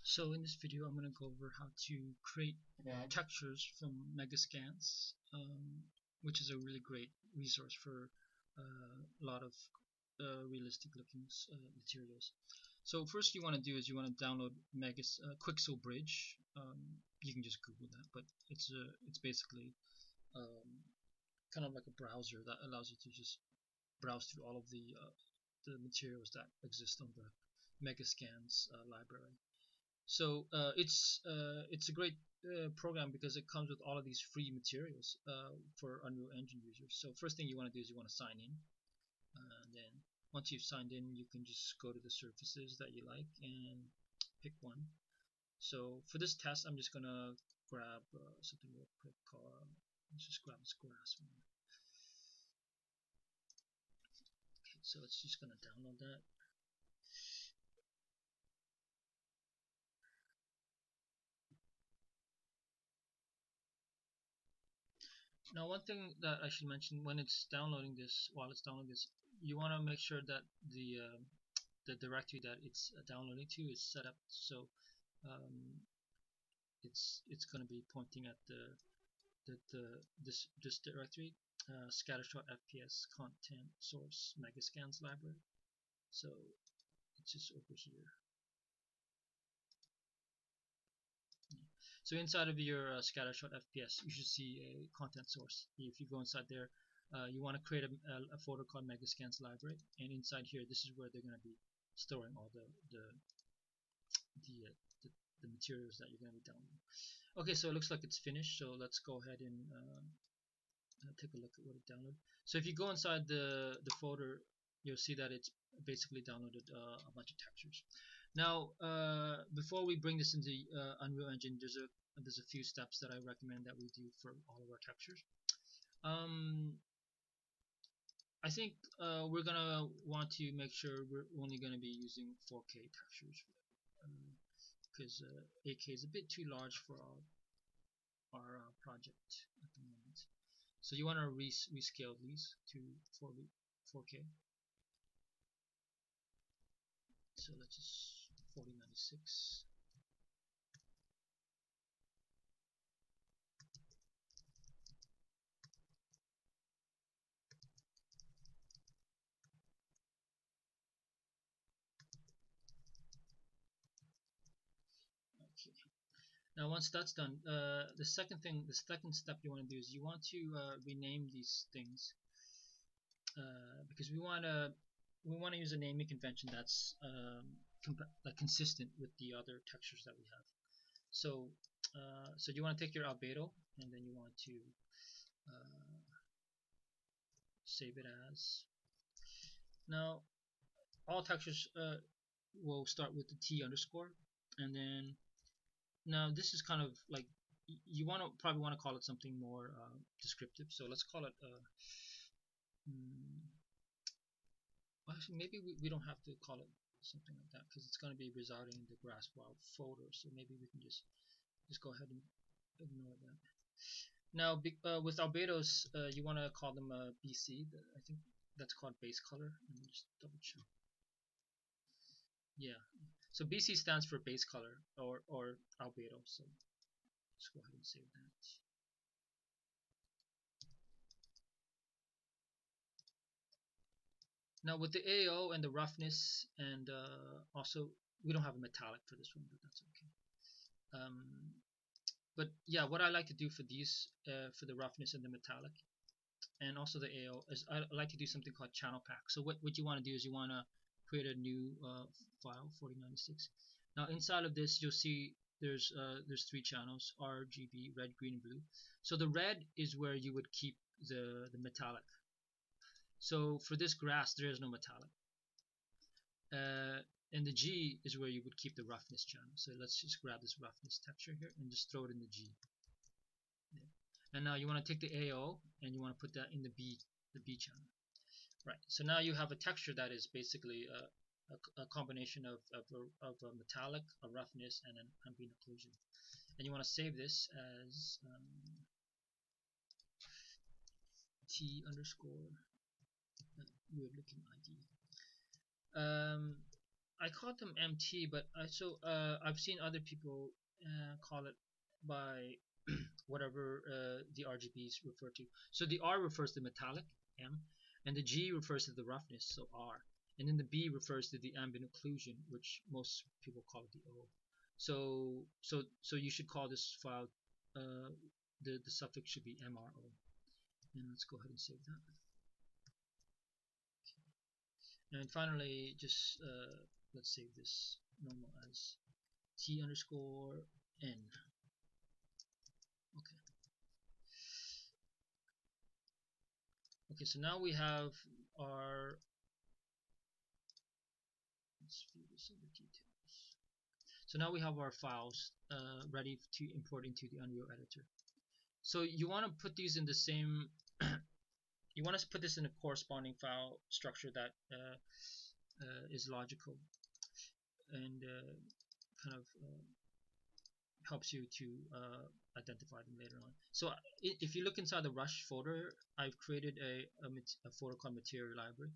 So in this video, I'm going to go over how to create textures from Megascans, which is a really great resource for a lot of realistic looking materials. So first you want to do is you want to download Quixel Bridge. You can just Google that, but it's basically um, kind of like a browser that allows you to just browse through all of the materials that exist on the Megascans library. So it's a great program because it comes with all of these free materials for Unreal Engine users. So first thing you want to do is you want to sign in, and then once you've signed in, you can just go to the surfaces that you like and pick one. So for this test, I'm just gonna grab something real quick called. Let's just grab this grass one. Okay, so it's just gonna download that. Now, one thing that I should mention when it's downloading this, while it's downloading this, you want to make sure that the directory that it's downloading to is set up so um, it's going to be pointing at this directory, scattershot FPS content source megascans library. So it's just over here. So inside of your scattershot FPS, you should see a content source. If you go inside there, you want to create a folder called Megascans library, and inside here, this is where they're going to be storing all the, uh, the, the materials that you're going to be downloading. Okay, so it looks like it's finished. So let's go ahead and take a look at what it downloaded. So if you go inside the folder, you'll see that it's basically downloaded a bunch of textures. Now, before we bring this into Unreal Engine, there's a few steps that I recommend that we do for all of our textures. I think we're gonna want to make sure we're only gonna be using 4K textures because 8K is a bit too large for our project at the moment. So you want to rescale these to 4K. So let's just 4096. Okay. Now once that's done, the second step you want to do is you want to rename these things because we want to use a naming convention that's like consistent with the other textures that we have. So so you want to take your albedo and then you want to save it as. Now all textures will start with the T underscore, and then now this is kind of like you probably want to call it something more descriptive. So let's call it actually maybe we don't have to call it something like that because it's going to be residing in the grass wild folder. So maybe we can just go ahead and ignore that. Now with albedos, you want to call them BC. I think that's called base color. Let me just double check. Yeah. So BC stands for base color or albedo. So let's go ahead and save that. Now with the AO and the roughness and also we don't have a metallic for this one, but that's okay. But yeah, what I like to do for these, for the roughness and the metallic, and also the AO, is I like to do something called channel pack. So what you want to do is you want to create a new file, 4096. Now inside of this, you'll see there's three channels: RGB, red, green, and blue. So the red is where you would keep the metallic. So for this grass, there is no metallic. And the G is where you would keep the roughness channel. So let's just grab this roughness texture here and just throw it in the G. There. And now you want to take the AO and you want to put that in the B channel. Right. So now you have a texture that is basically a combination of a metallic, a roughness, and an ambient occlusion. And you want to save this as T underscore weird looking ID. I called them MT, but I've seen other people call it by whatever the RGBs refer to. So the R refers to metallic, M, and the G refers to the roughness, so R, and then the B refers to the ambient occlusion, which most people call it the O. So you should call this file the suffix should be MRO. And let's go ahead and save that. And finally, just let's save this normal as T underscore N. Okay. Okay, so now we have our, let's view this in the details. So now we have our files ready to import into the Unreal Editor. So you want to put these in the same, you want to put this in a corresponding file structure that is logical and kind of helps you to identify them later on. So if you look inside the Rush folder, I've created a folder called Material Library,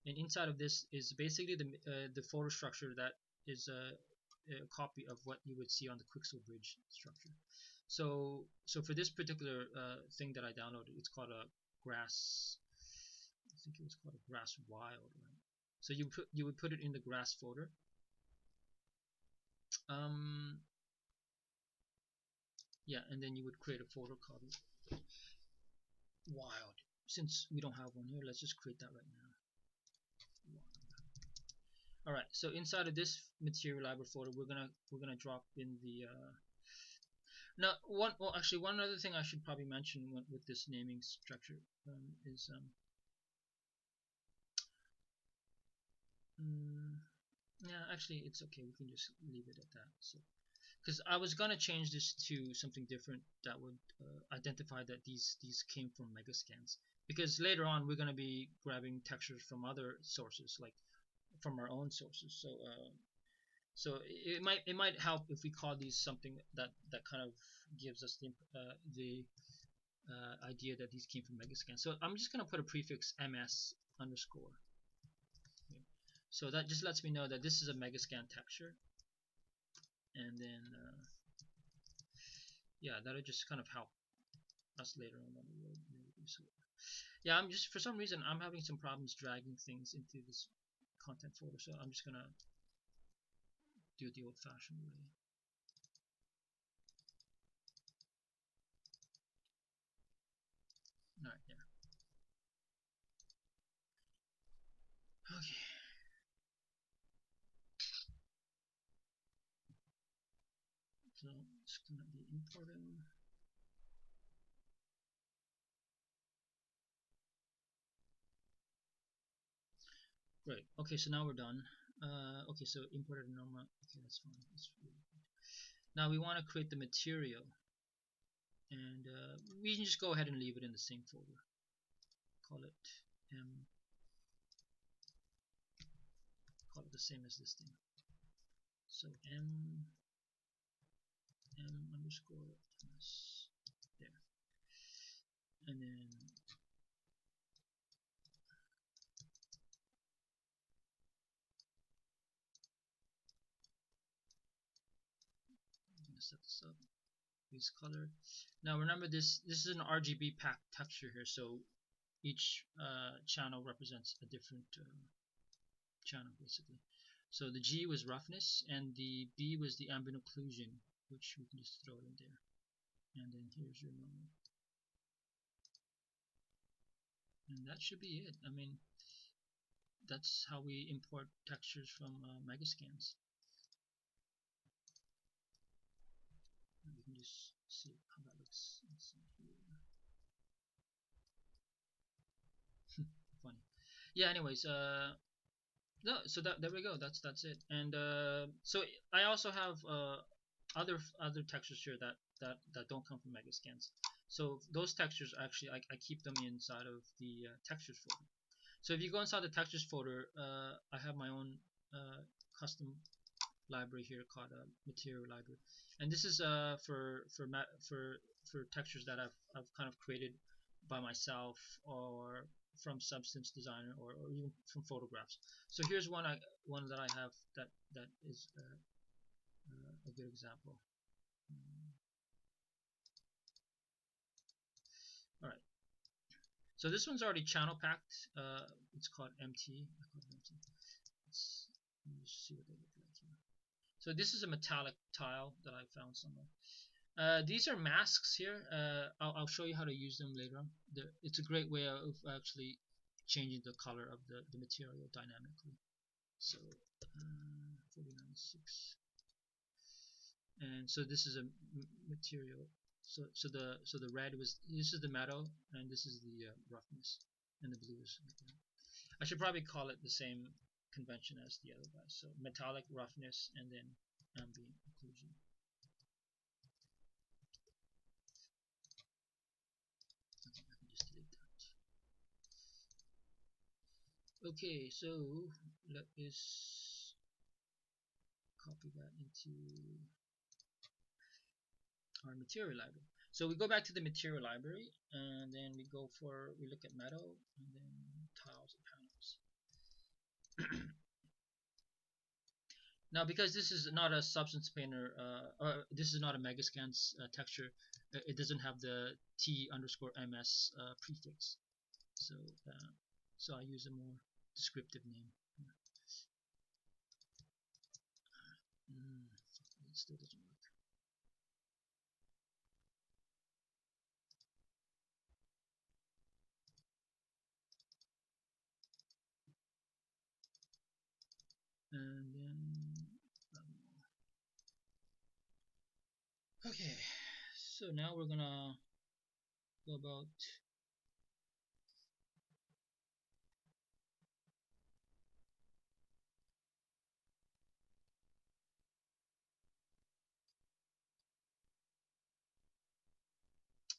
and inside of this is basically the folder structure that is a copy of what you would see on the Quixel Bridge structure. So for this particular thing that I downloaded, it's called a grass. I think it was called a grass wild, right? So you would put it in the grass folder. Yeah, and then you would create a folder called wild. Since we don't have one here, let's just create that right now. All right, so inside of this material library folder, we're gonna drop in the now one other thing I should probably mention with this naming structure is yeah, actually it's okay, we can just leave it at that. So because I was gonna change this to something different that would identify that these came from Megascans, because later on we're gonna be grabbing textures from other sources, like from our own sources. So it might help if we call these something that kind of gives us the idea that these came from Megascan. So I'm just gonna put a prefix ms underscore. Okay. So that just lets me know that this is a Megascan texture, and then yeah, that'll just kind of help us later on down the road. So yeah, I'm just, for some reason I'm having some problems dragging things into this content folder, so I'm just gonna do it the old-fashioned way. Alright, yeah. Okay. So it's gonna be importing. Great. Okay, so now we're done. Okay, so imported normal. Okay, that's fine. That's really good. Now we want to create the material, and we can just go ahead and leave it in the same folder. Call it m. Call it the same as this thing. So m underscore s there, and then I'm gonna set this up. Use color. Now remember this is an RGB pack texture here, so each channel represents a different channel basically. So the G was roughness, and the B was the ambient occlusion, which we can just throw it in there. And then here's your normal. And that should be it. I mean, that's how we import textures from Megascans. And we can just see how that looks. Funny. Yeah. Anyways, no. So there we go. That's it. And so I also have other textures here that don't come from Megascans. So those textures actually I keep them inside of the textures folder. So if you go inside the textures folder, I have my own custom library here called Material Library, and this is for textures that I've kind of created by myself, or from Substance Designer or even from photographs. So here's one that I have that is a good example. All right. So this one's already channel packed. It's called MT. Let me just see what they look like here. So this is a metallic tile that I found somewhere. These are masks here. I'll show you how to use them later on. It's a great way of actually changing the color of the material dynamically. So 49.6, and so this is a material. So the red this is the metal, and this is the roughness, and the blue is like that. I should probably call it the same convention as the other guys. So metallic, roughness, and then ambient occlusion. Okay, I can just delete that. Okay, so let us copy that into our material library. So we go back to the material library, and then we look at metal, and then tiles and panels. Now, because this is not a Substance Painter, or this is not a Megascans texture, it doesn't have the T_MS prefix. So, so I use a more descriptive name. It still doesn't work. And then okay, so now we're gonna go about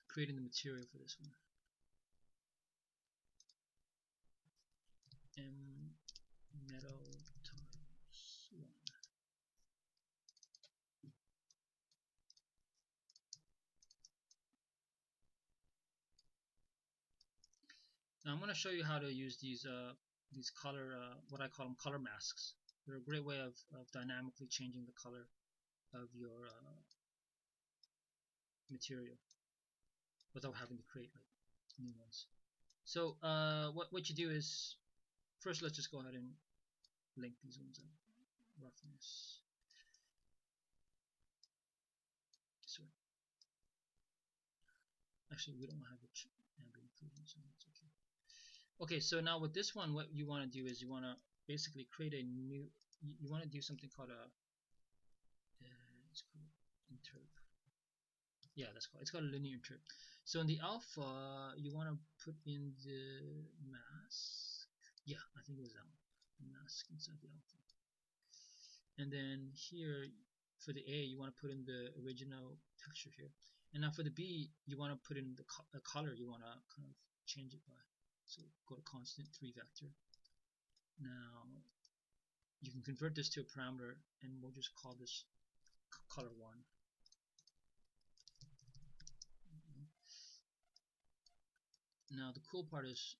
creating the material for this one. Metal tiles 1. Now I'm going to show you how to use these color, what I call them color masks. They're a great way of dynamically changing the color of your material without having to create like new ones. So what you do is, first let's just go ahead and link these ones up. Roughness. So actually we don't have ambient occlusion, so that's okay. Okay, so now with this one, what you want to do is you want to basically create a new. You want to do something called a. It's called interp. Yeah, that's called. It's called a linear interp. So in the alpha, you want to put in the mask. Yeah, I think it was that one. The mask inside the alpha. And then here, for the A, you want to put in the original texture here. And now for the B, you want to put in the color you want to kind of change it by. So go to constant 3 vector. Now you can convert this to a parameter, and we'll just call this color 1. Now the cool part is,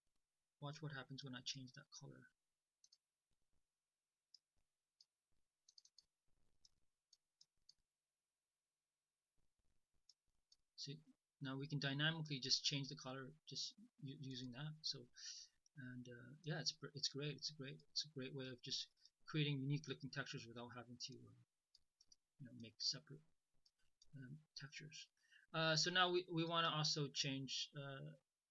watch what happens when I change that color. See, now we can dynamically just change the color just using that. So, and yeah, it's great. It's a great way of just creating unique looking textures without having to make separate textures. So now we want to also change,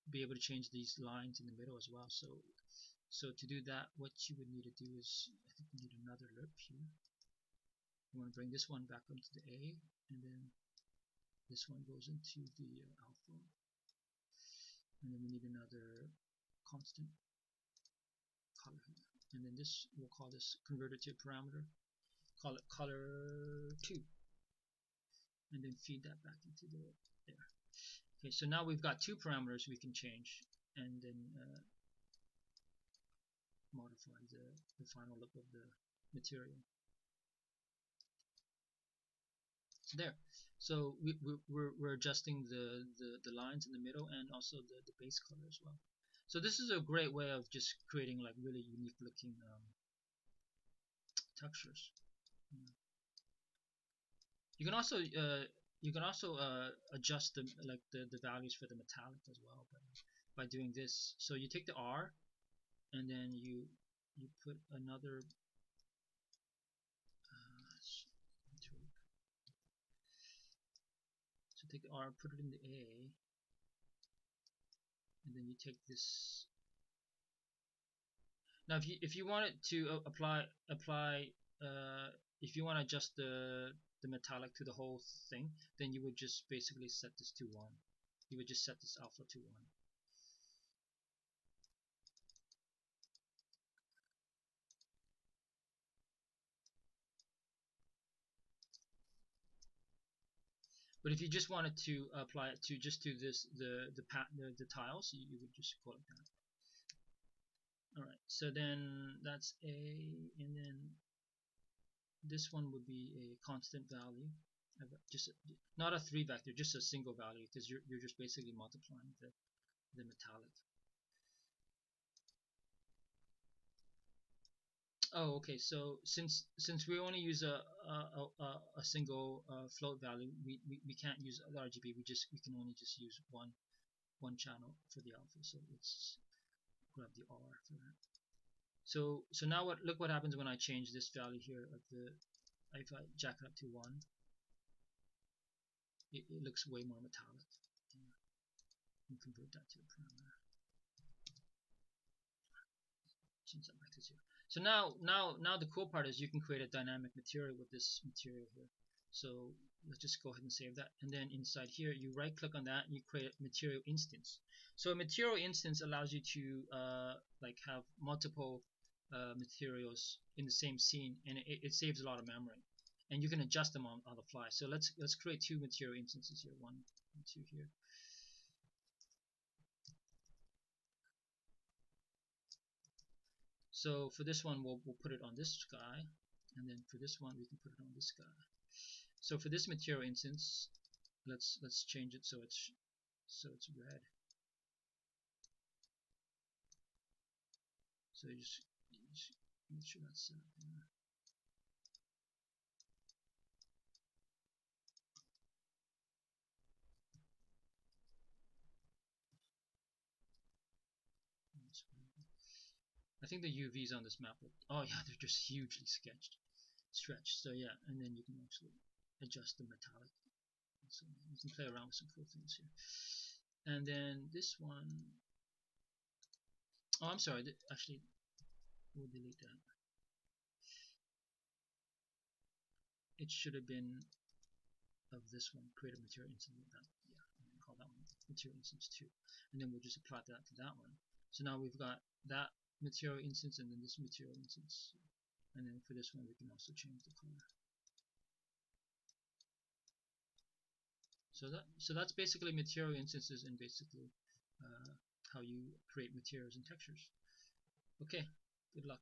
be able to change these lines in the middle as well. So to do that, what you would need to do is, I think we need another lerp here. You want to bring this one back onto the A, and then this one goes into the alpha, and then we need another constant color here, and then this, we'll call this, convert it to a parameter, call it color 2, and then feed that back into there. Okay, so now we've got 2 parameters we can change, and then modify the final look of the material. There. So we're adjusting the lines in the middle, and also the base color as well. So this is a great way of just creating like really unique looking textures. You can also adjust the values for the metallic as well by doing this. So you take the R and then you put another so take the R, put it in the A, and then you take this. Now if you wanted to apply if you want to adjust the metallic to the whole thing, then you would just basically set this to 1. You would just set this alpha to 1. But if you just wanted to apply it to just to this the tiles, you would just call it that. All right. So then that's A, and then this one would be a constant value, just not a 3 vector, just a single value, because you're just basically multiplying the metallic. Oh, okay. So since we only use a single float value, we can't use the RGB. We can only just use one channel for the alpha. So let's grab the R for that. So now look what happens when I change this value here of if I jack it up to 1, it looks way more metallic. And convert that to a parameter. Change that back to 0. So now the cool part is you can create a dynamic material with this material here. So let's just go ahead and save that, and then inside here you right click on that and you create a material instance. So a material instance allows you to like have multiple materials in the same scene, and it saves a lot of memory, and you can adjust them on the fly. So let's create 2 material instances here, 1 and 2 here. So for this one, we'll put it on this guy, and then for this one, we can put it on this guy. So for this material instance, let's change it so it's red. So you just make sure that's set up there. I think the UVs on this map oh yeah, they're just hugely stretched. So yeah, and then you can actually adjust the metallic. So you can play around with some cool things here. And then this one, oh I'm sorry, actually we'll delete that. It should have been of this one, create a material instance of that. Yeah, I'm gonna call that one material instance 2, and then we'll just apply that to that one. So now we've got that material instance and then this material instance, and then for this one we can also change the color. So that's basically material instances and basically how you create materials and textures. Okay, good luck.